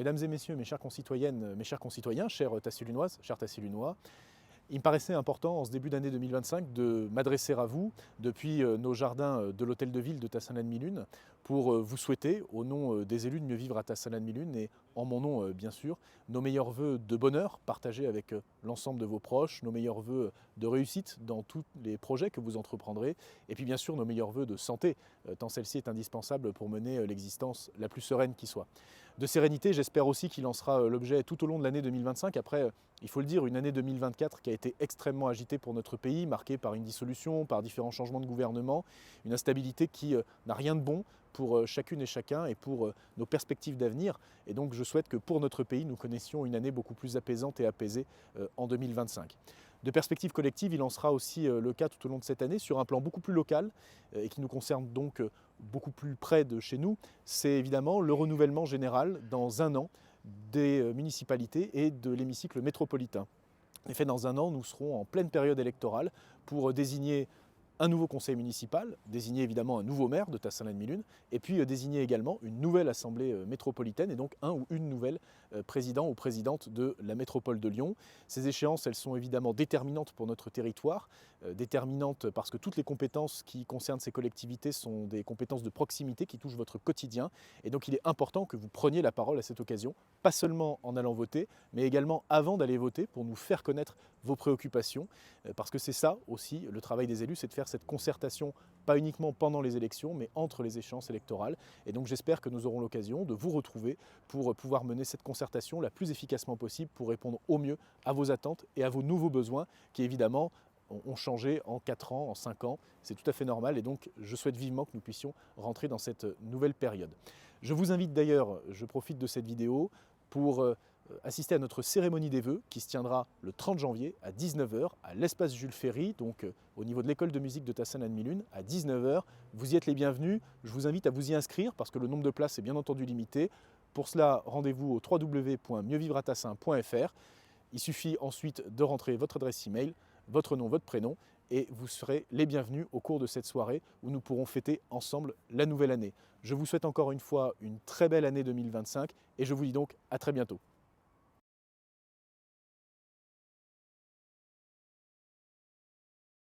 Mesdames et messieurs, mes chères concitoyennes, mes chers concitoyens, chères Tassillunoises, chers Tassillunois, il me paraissait important en ce début d'année 2025 de m'adresser à vous depuis nos jardins de l'hôtel de ville de Tassin-la-Demi-Lune pour vous souhaiter, au nom des élus, de mieux vivre à Tassin-la-Demi-Lune et en mon nom bien sûr, nos meilleurs vœux de bonheur partagés avec l'ensemble de vos proches, nos meilleurs vœux de réussite dans tous les projets que vous entreprendrez et puis bien sûr nos meilleurs vœux de santé, tant celle-ci est indispensable pour mener l'existence la plus sereine qui soit. De sérénité, j'espère aussi qu'il en sera l'objet tout au long de l'année 2025. Après, il faut le dire, une année 2024 qui a été extrêmement agitée pour notre pays, marquée par une dissolution, par différents changements de gouvernement, une instabilité qui n'a rien de bon pour chacune et chacun et pour nos perspectives d'avenir. Et donc je souhaite que pour notre pays, nous connaissions une année beaucoup plus apaisante et apaisée en 2025. De perspective collective, il en sera aussi le cas tout au long de cette année sur un plan beaucoup plus local et qui nous concerne donc beaucoup plus près de chez nous. C'est évidemment le renouvellement général dans un an des municipalités et de l'hémicycle métropolitain. En effet, dans un an, nous serons en pleine période électorale pour désigner un nouveau conseil municipal, désigner évidemment un nouveau maire de Tassin-la-Demi-Lune, et puis désigner également une nouvelle assemblée métropolitaine, et donc un ou une nouvelle président ou présidente de la métropole de Lyon. Ces échéances, elles sont évidemment déterminantes pour notre territoire, déterminantes parce que toutes les compétences qui concernent ces collectivités sont des compétences de proximité qui touchent votre quotidien, et donc il est important que vous preniez la parole à cette occasion, pas seulement en allant voter, mais également avant d'aller voter pour nous faire connaître vos préoccupations, parce que c'est ça aussi le travail des élus, c'est de faire cette concertation, pas uniquement pendant les élections, mais entre les échéances électorales. Et donc j'espère que nous aurons l'occasion de vous retrouver pour pouvoir mener cette concertation la plus efficacement possible pour répondre au mieux à vos attentes et à vos nouveaux besoins qui évidemment ont changé en 4 ans, en 5 ans. C'est tout à fait normal et donc je souhaite vivement que nous puissions rentrer dans cette nouvelle période. Je vous invite d'ailleurs, je profite de cette vidéo pour assister à notre cérémonie des vœux qui se tiendra le 30 janvier à 19 h à l'espace Jules Ferry, donc au niveau de l'école de musique de Tassin-la-Demi-Lune à 19 h. Vous y êtes les bienvenus. Je vous invite à vous y inscrire parce que le nombre de places est bien entendu limité. Pour cela, rendez-vous au www.mieuxvivreatassin.fr. Il suffit ensuite de rentrer votre adresse email, votre nom, votre prénom et vous serez les bienvenus au cours de cette soirée où nous pourrons fêter ensemble la nouvelle année. Je vous souhaite encore une fois une très belle année 2025 et je vous dis donc à très bientôt.